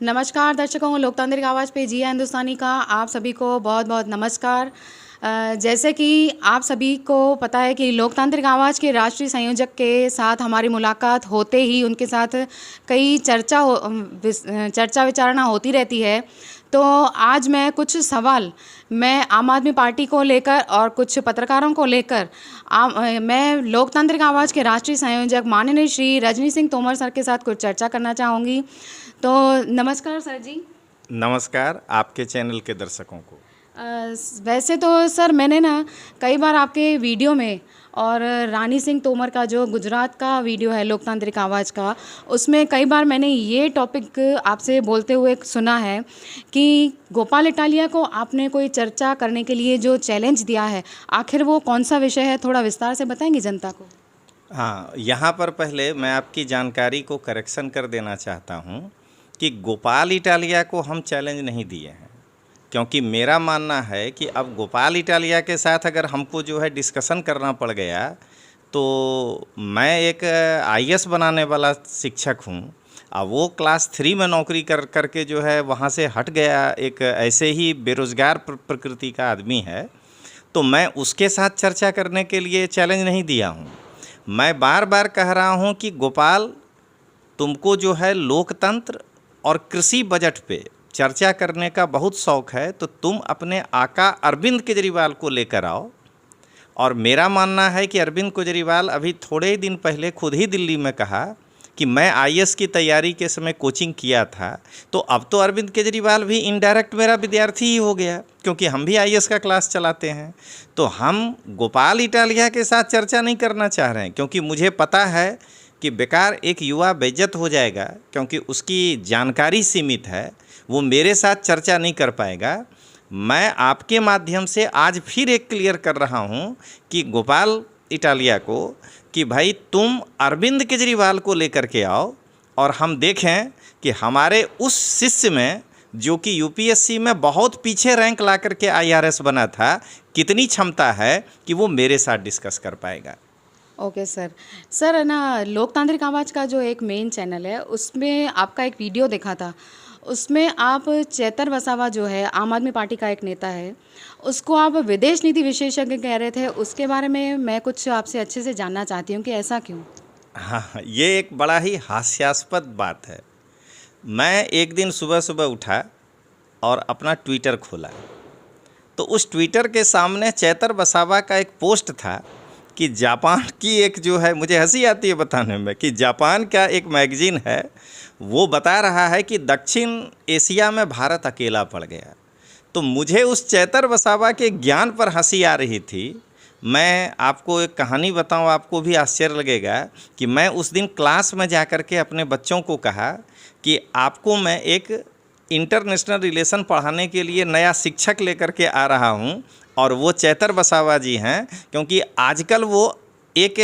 नमस्कार दर्शकों, लोकतांत्रिक आवाज़ पे जिया हिंदुस्तानी का आप सभी को बहुत बहुत नमस्कार। जैसे कि आप सभी को पता है कि लोकतांत्रिक आवाज़ के राष्ट्रीय संयोजक के साथ हमारी मुलाकात होते ही उनके साथ कई चर्चा विचारणा होती रहती है। तो आज मैं आम आदमी पार्टी को लेकर और कुछ पत्रकारों को लेकर मैं लोकतांत्रिक आवाज़ के राष्ट्रीय संयोजक माननीय श्री रजनी सिंह तोमर सर के साथ कुछ चर्चा करना चाहूँगी। तो नमस्कार सर जी। नमस्कार आपके चैनल के दर्शकों को। वैसे तो सर मैंने ना कई बार आपके वीडियो में और रानी सिंह तोमर का जो गुजरात का वीडियो है लोकतांत्रिक आवाज़ का, उसमें कई बार मैंने ये टॉपिक आपसे बोलते हुए सुना है कि गोपाल इटालिया को आपने कोई चर्चा करने के लिए जो चैलेंज दिया है, आखिर वो कौन सा विषय है, थोड़ा विस्तार से बताएंगे जनता को। हाँ, यहाँ पर पहले मैं आपकी जानकारी को करेक्शन कर देना चाहता हूँ कि गोपाल इटालिया को हम चैलेंज नहीं दिए हैं, क्योंकि मेरा मानना है कि अब गोपाल इटालिया के साथ अगर हमको जो है डिस्कशन करना पड़ गया तो मैं एक आईएएस बनाने वाला शिक्षक हूँ। अब वो क्लास 3 में नौकरी करके जो है वहाँ से हट गया, एक ऐसे ही बेरोज़गार प्रकृति का आदमी है, तो मैं उसके साथ चर्चा करने के लिए चैलेंज नहीं दिया हूँ। मैं बार बार कह रहा हूँ कि गोपाल, तुमको जो है लोकतंत्र और कृषि बजट पे चर्चा करने का बहुत शौक़ है, तो तुम अपने आका अरविंद केजरीवाल को लेकर आओ। और मेरा मानना है कि अरविंद केजरीवाल अभी थोड़े ही दिन पहले खुद ही दिल्ली में कहा कि मैं आईएएस की तैयारी के समय कोचिंग किया था, तो अब तो अरविंद केजरीवाल भी इनडायरेक्ट मेरा विद्यार्थी ही हो गया, क्योंकि हम भी आईएएस का क्लास चलाते हैं। तो हम गोपाल इटालिया के साथ चर्चा नहीं करना चाह रहे हैं, क्योंकि मुझे पता है कि बेकार एक युवा बेइज्जत हो जाएगा, क्योंकि उसकी जानकारी सीमित है, वो मेरे साथ चर्चा नहीं कर पाएगा। मैं आपके माध्यम से आज फिर एक क्लियर कर रहा हूँ कि गोपाल इटालिया को कि भाई तुम अरविंद केजरीवाल को लेकर के आओ और हम देखें कि हमारे उस शिष्य में जो कि यूपीएससी में बहुत पीछे रैंक ला करके आईआरएस बना था, कितनी क्षमता है कि वो मेरे साथ डिस्कस कर पाएगा। ओके सर है ना, लोकतांत्रिक आवाज़ का जो एक मेन चैनल है उसमें आपका एक वीडियो देखा था। उसमें आप चेतर वसावा जो है आम आदमी पार्टी का एक नेता है, उसको आप विदेश नीति विशेषज्ञ कह रहे थे। उसके बारे में मैं कुछ आपसे अच्छे से जानना चाहती हूँ कि ऐसा क्यों। हाँ, ये एक बड़ा ही हास्यास्पद बात है। मैं एक दिन सुबह सुबह उठा और अपना ट्विटर खोला, तो उस ट्विटर के सामने चेतर वसावा का एक पोस्ट था कि जापान की एक जो है, मुझे हंसी आती है बताने में, कि जापान का एक मैगज़ीन है, वो बता रहा है कि दक्षिण एशिया में भारत अकेला पड़ गया। तो मुझे उस चेतर वसावा के ज्ञान पर हंसी आ रही थी। मैं आपको एक कहानी बताऊं, आपको भी आश्चर्य लगेगा कि मैं उस दिन क्लास में जा कर के अपने बच्चों को कहा कि आपको मैं एक इंटरनेशनल रिलेशन पढ़ाने के लिए नया शिक्षक लेकर के आ रहा हूं, और वो चेतर वसावा जी हैं, क्योंकि आजकल वो एक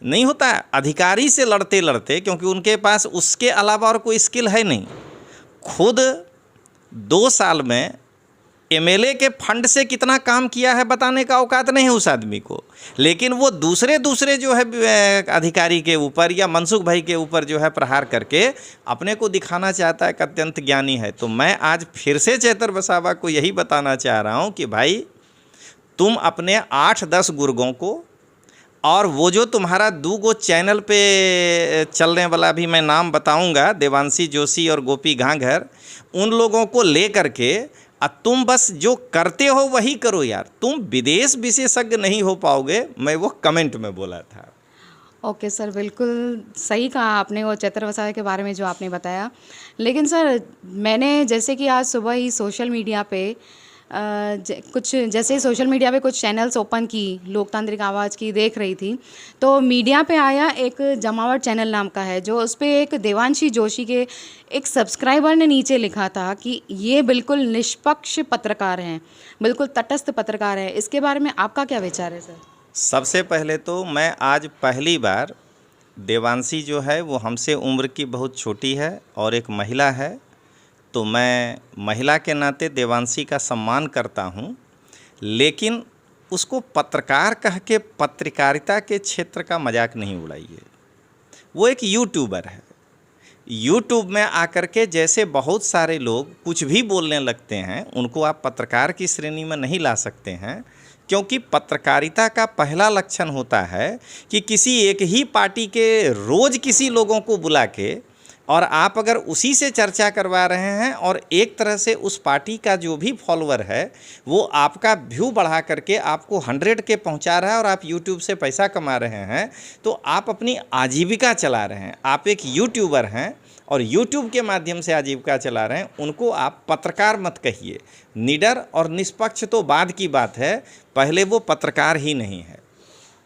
नहीं होता अधिकारी से लड़ते लड़ते, क्योंकि उनके पास उसके अलावा और कोई स्किल है नहीं, खुद 2 साल में एमएलए के फंड से कितना काम किया है बताने का औकात नहीं है उस आदमी को, लेकिन वो दूसरे जो है अधिकारी के ऊपर या मनसुख भाई के ऊपर जो है प्रहार करके अपने को दिखाना चाहता है कि अत्यंत ज्ञानी है। तो मैं आज फिर से चेतर वसावा को यही बताना चाह रहा हूँ कि भाई तुम अपने 8-10 गुर्गों को, और वो जो तुम्हारा 2 चैनल पे चलने वाला भी मैं नाम बताऊंगा, देवांशी जोशी और गोपी घांघर, उन लोगों को ले करके तुम बस जो करते हो वही करो यार, तुम विदेश विशेषज्ञ नहीं हो पाओगे। मैं वो कमेंट में बोला था। ओके सर, बिल्कुल सही कहा आपने वो चेतर वसावा के बारे में जो आपने बताया। लेकिन सर मैंने जैसे कि आज सुबह ही सोशल मीडिया पे कुछ चैनल्स ओपन की, लोकतांत्रिक आवाज़ की देख रही थी, तो मीडिया पे आया एक जमावट चैनल नाम का है, जो उस पर एक देवांशी जोशी के एक सब्सक्राइबर ने नीचे लिखा था कि ये बिल्कुल निष्पक्ष पत्रकार हैं, बिल्कुल तटस्थ पत्रकार हैं। इसके बारे में आपका क्या विचार है सर? सबसे पहले तो मैं आज पहली बार, देवांशी जो है वो हमसे उम्र की बहुत छोटी है और एक महिला है, तो मैं महिला के नाते देवांशी का सम्मान करता हूं, लेकिन उसको पत्रकार कह के पत्रकारिता के क्षेत्र का मजाक नहीं उड़ाइए। वो एक यूट्यूबर है। यूट्यूब में आकर के जैसे बहुत सारे लोग कुछ भी बोलने लगते हैं, उनको आप पत्रकार की श्रेणी में नहीं ला सकते हैं, क्योंकि पत्रकारिता का पहला लक्षण होता है कि किसी एक ही पार्टी के रोज़ किसी लोगों को बुला के और आप अगर उसी से चर्चा करवा रहे हैं और एक तरह से उस पार्टी का जो भी फॉलोअर है वो आपका व्यू बढ़ा करके आपको 100 के पहुंचा रहा है और आप यूट्यूब से पैसा कमा रहे हैं, तो आप अपनी आजीविका चला रहे हैं। आप एक यूट्यूबर हैं और यूट्यूब के माध्यम से आजीविका चला रहे हैं, उनको आप पत्रकार मत कहिए। निडर और निष्पक्ष तो बाद की बात है, पहले वो पत्रकार ही नहीं है।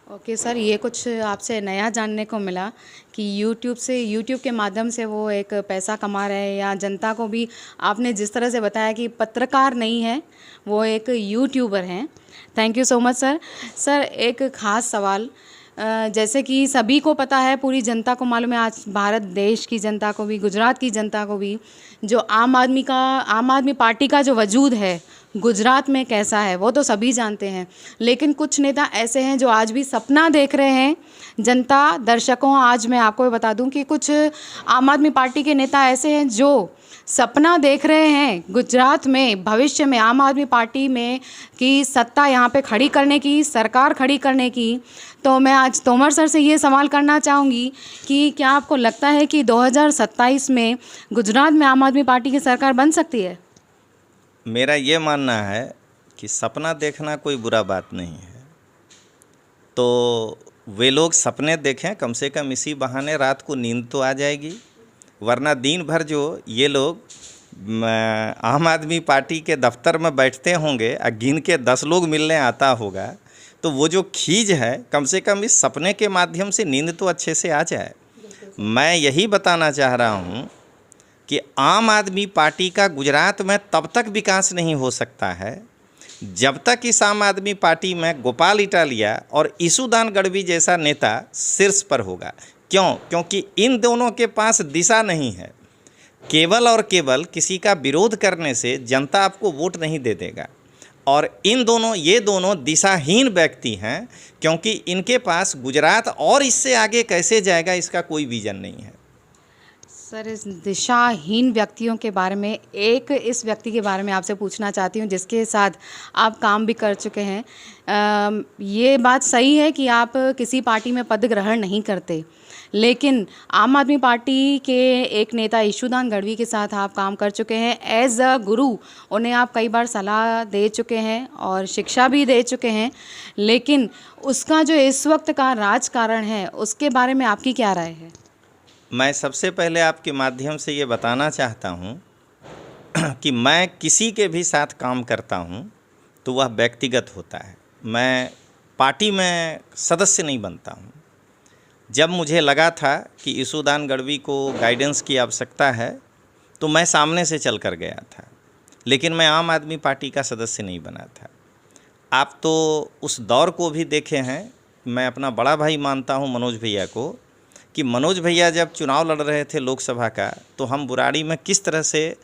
ओके सर, ये कुछ आपसे नया जानने को मिला कि यूट्यूब के माध्यम से वो एक पैसा कमा रहे हैं, या जनता को भी आपने जिस तरह से बताया कि पत्रकार नहीं है, वो एक यूट्यूबर हैं। Thank you so much sir. Sir, एक ख़ास सवाल, जैसे कि सभी को पता है, पूरी जनता को मालूम है, आज भारत देश की जनता को भी, गुजरात की जनता को भी, जो आम आदमी पार्टी का जो वजूद है गुजरात में कैसा है वो तो सभी जानते हैं। लेकिन कुछ नेता ऐसे हैं जो आज भी सपना देख रहे हैं। जनता, दर्शकों, आज मैं आपको बता दूं कि कुछ आम आदमी पार्टी के नेता ऐसे हैं जो सपना देख रहे हैं गुजरात में भविष्य में आम आदमी पार्टी में की सत्ता यहाँ पे खड़ी करने की, सरकार खड़ी करने की। तो मैं आज तोमर सर से ये सवाल करना चाहूँगी कि क्या आपको लगता है कि 2027 में गुजरात में आम आदमी पार्टी की सरकार बन सकती है? मेरा ये मानना है कि सपना देखना कोई बुरा बात नहीं है, तो वे लोग सपने देखें, कम से कम इसी बहाने रात को नींद तो आ जाएगी। वरना दिन भर जो ये लोग आम आदमी पार्टी के दफ्तर में बैठते होंगे और गिन के 10 लोग मिलने आता होगा, तो वो जो खीज है, कम से कम इस सपने के माध्यम से नींद तो अच्छे से आ जाए। मैं यही बताना चाह रहा हूँ कि आम आदमी पार्टी का गुजरात में तब तक विकास नहीं हो सकता है जब तक इस आम आदमी पार्टी में गोपाल इटालिया और ईशुदान गढ़वी जैसा नेता शीर्ष पर होगा। क्यों? क्योंकि इन दोनों के पास दिशा नहीं है। केवल और केवल किसी का विरोध करने से जनता आपको वोट नहीं दे देगा, और ये दोनों दिशाहीन व्यक्ति हैं, क्योंकि इनके पास गुजरात और इससे आगे कैसे जाएगा इसका कोई विजन नहीं है। सर, इस दिशाहीन व्यक्तियों के बारे में इस व्यक्ति के बारे में आपसे पूछना चाहती हूँ जिसके साथ आप काम भी कर चुके हैं। ये बात सही है कि आप किसी पार्टी में पद ग्रहण नहीं करते, लेकिन आम आदमी पार्टी के एक नेता ईशुदान गढ़वी के साथ आप काम कर चुके हैं एज अ गुरु। उन्हें आप कई बार सलाह दे चुके हैं और शिक्षा भी दे चुके हैं, लेकिन उसका जो इस वक्त का राजकारण है उसके बारे में आपकी क्या राय है? मैं सबसे पहले आपके माध्यम से ये बताना चाहता हूँ कि मैं किसी के भी साथ काम करता हूँ तो वह व्यक्तिगत होता है। मैं पार्टी में सदस्य नहीं बनता हूँ। जब मुझे लगा था कि ईशुदान गढ़वी को गाइडेंस की आवश्यकता है तो मैं सामने से चल कर गया था, लेकिन मैं आम आदमी पार्टी का सदस्य नहीं बना था। आप तो उस दौर को भी देखे हैं। मैं अपना बड़ा भाई मानता हूँ मनोज भैया को, कि मनोज भैया जब चुनाव लड़ रहे थे लोकसभा का, तो हम बुराड़ी में किस तरह से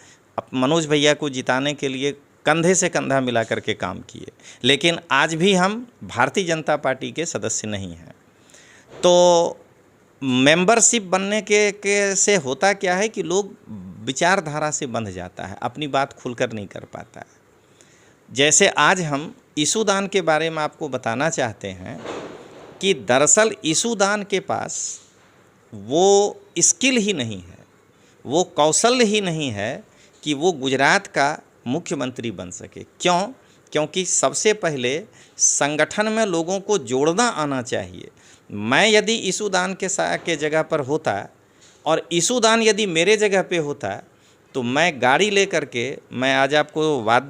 मनोज भैया को जिताने के लिए कंधे से कंधा मिला करके काम किए। लेकिन आज भी हम भारतीय जनता पार्टी के सदस्य नहीं हैं। तो मेंबरशिप बनने के से होता क्या है कि लोग विचारधारा से बंध जाता है, अपनी बात खुलकर नहीं कर पाता है। जैसे आज हम ईशुदान के बारे में आपको बताना चाहते हैं कि दरअसल ईशुदान के पास वो स्किल ही नहीं है, वो कौशल ही नहीं है कि वो गुजरात का मुख्यमंत्री बन सके। क्यों? क्योंकि सबसे पहले संगठन में लोगों को जोड़ना आना चाहिए। मैं यदि ईशुदान के जगह पर होता और ईशुदान यदि मेरे जगह पे होता तो मैं गाड़ी ले करके, मैं आज आपको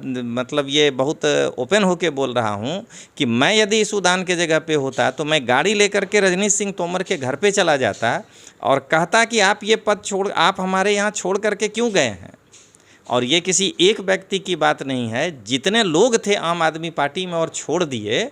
मतलब ये बहुत ओपन होके बोल रहा हूँ कि मैं यदि ईशुदान के जगह पे होता तो मैं गाड़ी ले करके रजनीश सिंह तोमर के घर पे चला जाता और कहता कि आप ये पद आप हमारे यहाँ छोड़ करके क्यों गए हैं। और ये किसी एक व्यक्ति की बात नहीं है, जितने लोग थे आम आदमी पार्टी में और छोड़ दिए,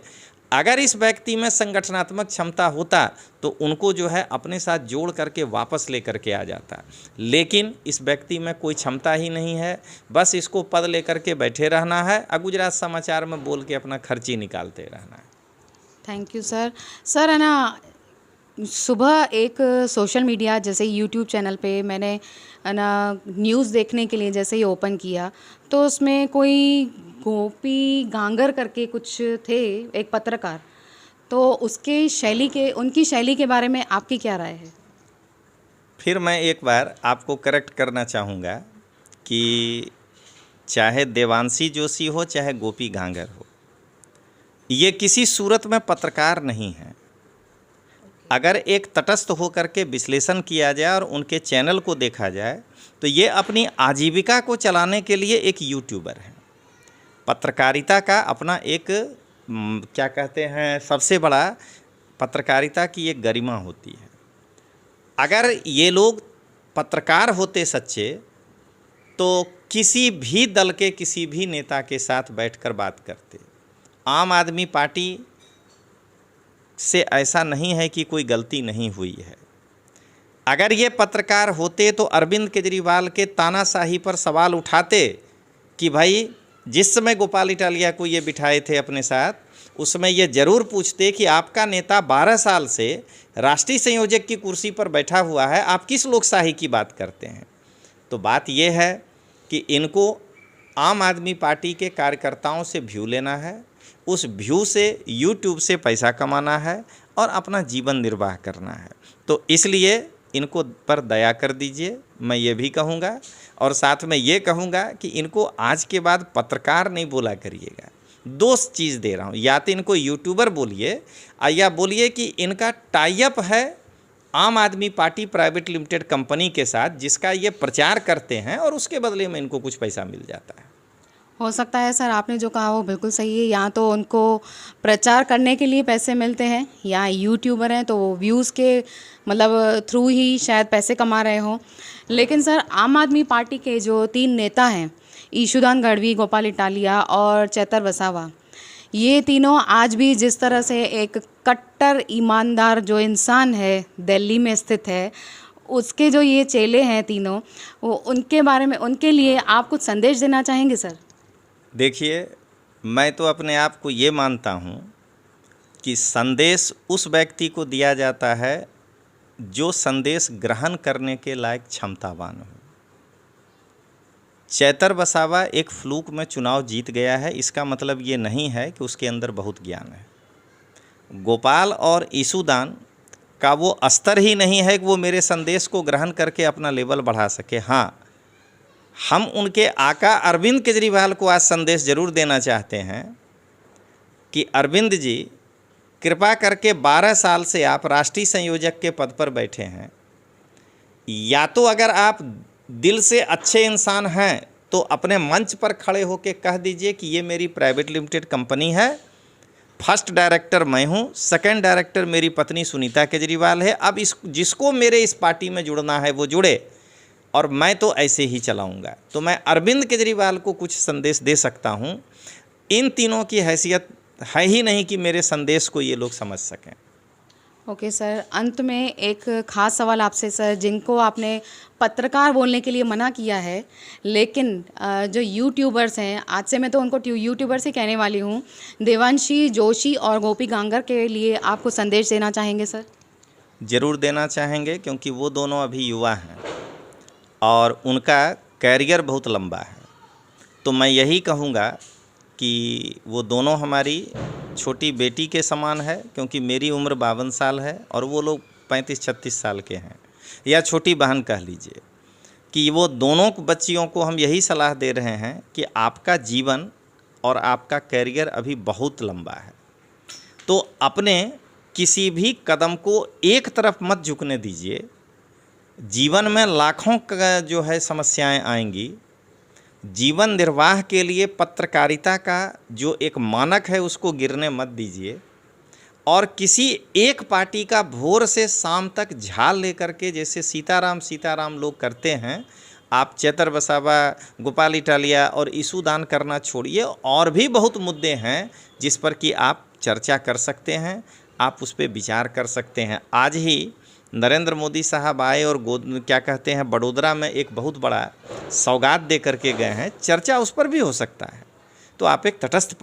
अगर इस व्यक्ति में संगठनात्मक क्षमता होता तो उनको जो है अपने साथ जोड़ करके वापस लेकर के आ जाता। लेकिन इस व्यक्ति में कोई क्षमता ही नहीं है, बस इसको पद लेकर के बैठे रहना है और गुजरात समाचार में बोल के अपना खर्ची निकालते रहना है। Thank you sir. सर, है ना, सुबह एक सोशल मीडिया जैसे यूट्यूब चैनल पे मैंने ना न्यूज़ देखने के लिए जैसे ही ओपन किया, तो उसमें कोई गोपी गांगर करके कुछ थे, एक पत्रकार। तो उनकी शैली के बारे में आपकी क्या राय है? फिर मैं एक बार आपको करेक्ट करना चाहूँगा कि चाहे देवांशी जोशी हो, चाहे गोपी गांगर हो, ये किसी सूरत में पत्रकार नहीं है। अगर एक तटस्थ होकर के विश्लेषण किया जाए और उनके चैनल को देखा जाए, तो ये अपनी आजीविका को चलाने के लिए एक यूट्यूबर है। पत्रकारिता का अपना एक क्या कहते हैं, सबसे बड़ा पत्रकारिता की एक गरिमा होती है। अगर ये लोग पत्रकार होते सच्चे, तो किसी भी दल के किसी भी नेता के साथ बैठकर बात करते। आम आदमी पार्टी से ऐसा नहीं है कि कोई गलती नहीं हुई है। अगर ये पत्रकार होते तो अरविंद केजरीवाल के तानाशाही पर सवाल उठाते कि भाई जिस समय गोपाल इटालिया को ये बिठाए थे अपने साथ, उसमें ये ज़रूर पूछते कि आपका नेता 12 साल से राष्ट्रीय संयोजक की कुर्सी पर बैठा हुआ है, आप किस लोकशाही की बात करते हैं। तो बात ये है कि इनको आम आदमी पार्टी के कार्यकर्ताओं से व्यू लेना है, उस व्यू से यूट्यूब से पैसा कमाना है और अपना जीवन निर्वाह करना है। तो इसलिए इनको पर दया कर दीजिए, मैं ये भी कहूँगा। और साथ में ये कहूँगा कि इनको आज के बाद पत्रकार नहीं बोला करिएगा। दो चीज़ दे रहा हूँ, या तो इनको यूट्यूबर बोलिए या बोलिए कि इनका टाई अप है आम आदमी पार्टी प्राइवेट लिमिटेड कंपनी के साथ, जिसका ये प्रचार करते हैं और उसके बदले में इनको कुछ पैसा मिल जाता है। हो सकता है सर, आपने जो कहा वो बिल्कुल सही है। यहाँ तो उनको प्रचार करने के लिए पैसे मिलते हैं, यहाँ यूट्यूबर हैं तो वो व्यूज़ के मतलब थ्रू ही शायद पैसे कमा रहे हों। लेकिन सर, आम आदमी पार्टी के जो 3 नेता हैं, ईशुदान गढ़वी, गोपाल इटालिया और चेतर वसावा, ये तीनों आज भी जिस तरह से एक कट्टर ईमानदार जो इंसान है दिल्ली में स्थित है, उसके जो ये चेले हैं तीनों, वो उनके बारे में, उनके लिए आप कुछ संदेश देना चाहेंगे सर? देखिए, मैं तो अपने आप को ये मानता हूँ कि संदेश उस व्यक्ति को दिया जाता है जो संदेश ग्रहण करने के लायक क्षमतावान हो। चेतर वसावा एक फ्लूक में चुनाव जीत गया है, इसका मतलब ये नहीं है कि उसके अंदर बहुत ज्ञान है। गोपाल और ईशुदान का वो स्तर ही नहीं है कि वो मेरे संदेश को ग्रहण करके अपना लेवल बढ़ा सके। हाँ, हम उनके आका अरविंद केजरीवाल को आज संदेश ज़रूर देना चाहते हैं कि अरविंद जी, कृपा करके 12 साल से आप राष्ट्रीय संयोजक के पद पर बैठे हैं। या तो अगर आप दिल से अच्छे इंसान हैं तो अपने मंच पर खड़े होकर कह दीजिए कि ये मेरी प्राइवेट लिमिटेड कंपनी है, फर्स्ट डायरेक्टर मैं हूँ, सेकंड डायरेक्टर मेरी पत्नी सुनीता केजरीवाल है। अब जिसको मेरे इस पार्टी में जुड़ना है वो जुड़े, और मैं तो ऐसे ही चलाऊंगा। तो मैं अरविंद केजरीवाल को कुछ संदेश दे सकता हूं। इन तीनों की हैसियत है ही नहीं कि मेरे संदेश को ये लोग समझ सकें। ओके सर, अंत में एक ख़ास सवाल आपसे सर, जिनको आपने पत्रकार बोलने के लिए मना किया है, लेकिन जो यूट्यूबर्स हैं, आज से मैं तो उनको यूट्यूबर्स ही कहने वाली हूँ, देवांशी जोशी और गोपी गांगर के लिए आपको संदेश देना चाहेंगे सर? ज़रूर देना चाहेंगे, क्योंकि वो दोनों अभी युवा हैं और उनका कैरियर बहुत लंबा है। तो मैं यही कहूँगा कि वो दोनों हमारी छोटी बेटी के समान है, क्योंकि मेरी उम्र 52 साल है और वो लोग 35-36 साल के हैं, या छोटी बहन कह लीजिए। कि वो दोनों बच्चियों को हम यही सलाह दे रहे हैं कि आपका जीवन और आपका कैरियर अभी बहुत लंबा है, तो अपने किसी भी कदम को एक तरफ मत झुकने दीजिए। जीवन में लाखों का जो है समस्याएं आएंगी। जीवन निर्वाह के लिए पत्रकारिता का जो एक मानक है उसको गिरने मत दीजिए, और किसी एक पार्टी का भोर से शाम तक झाल लेकर के जैसे सीताराम लोग करते हैं, आप चेतर वसावा, गोपाल इटालिया और ईशुदान करना छोड़िए। और भी बहुत मुद्दे हैं जिस पर कि आप चर्चा कर सकते हैं, आप उस पर विचार कर सकते हैं। आज ही नरेंद्र मोदी साहब आए और क्या कहते हैं, बड़ोदरा में एक बहुत बड़ा सौगात दे करके गए हैं, चर्चा उस पर भी हो सकता है। तो आप एक तटस्थ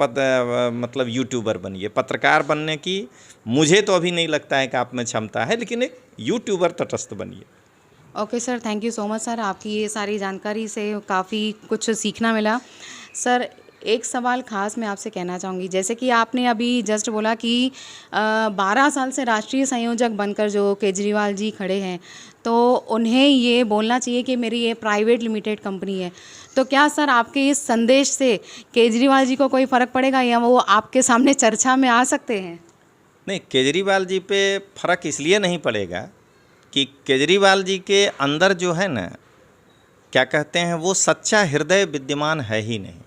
मतलब यूट्यूबर बनिए। पत्रकार बनने की मुझे तो अभी नहीं लगता है कि आप में क्षमता है, लेकिन एक यूट्यूबर तटस्थ बनिए। Okay sir, thank you so much sir, आपकी ये सारी जानकारी से काफ़ी कुछ सीखना मिला। सर एक सवाल ख़ास मैं आपसे कहना चाहूँगी, जैसे कि आपने अभी जस्ट बोला कि 12 साल से राष्ट्रीय संयोजक बनकर जो केजरीवाल जी खड़े हैं, तो उन्हें ये बोलना चाहिए कि मेरी ये प्राइवेट लिमिटेड कंपनी है। तो क्या सर आपके इस संदेश से केजरीवाल जी को कोई फ़र्क पड़ेगा या वो आपके सामने चर्चा में आ सकते हैं? नहीं, केजरीवाल जी पे फ़र्क इसलिए नहीं पड़ेगा कि केजरीवाल जी के अंदर जो है ना, क्या कहते हैं, वो सच्चा हृदय विद्यमान है ही नहीं।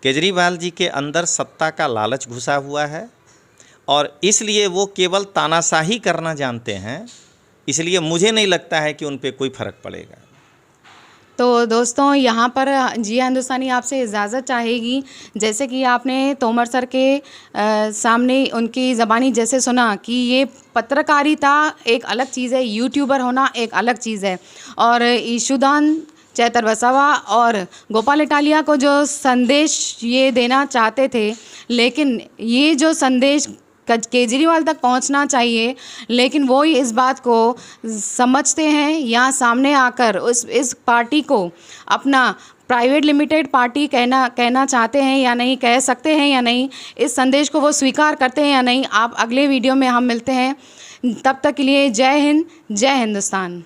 केजरीवाल जी के अंदर सत्ता का लालच घुसा हुआ है और इसलिए वो केवल तानाशाही करना जानते हैं, इसलिए मुझे नहीं लगता है कि उन पे कोई फ़र्क पड़ेगा। तो दोस्तों यहाँ पर जिया हिंदुस्तानी आपसे इजाज़त चाहेगी, जैसे कि आपने तोमर सर के सामने उनकी ज़बानी जैसे सुना कि ये पत्रकारिता एक अलग चीज़ है, यूट्यूबर होना एक अलग चीज़ है, और ईशुदान चैतर वसावा और गोपाल इटालिया को जो संदेश ये देना चाहते थे, लेकिन ये जो संदेश केजरीवाल तक पहुंचना चाहिए, लेकिन वो ही इस बात को समझते हैं या सामने आकर इस पार्टी को अपना प्राइवेट लिमिटेड पार्टी कहना चाहते हैं या नहीं, कह सकते हैं या नहीं, इस संदेश को वो स्वीकार करते हैं या नहीं। आप अगले वीडियो में हम मिलते हैं, तब तक के लिए जय हिंद, जय हिंदुस्तान।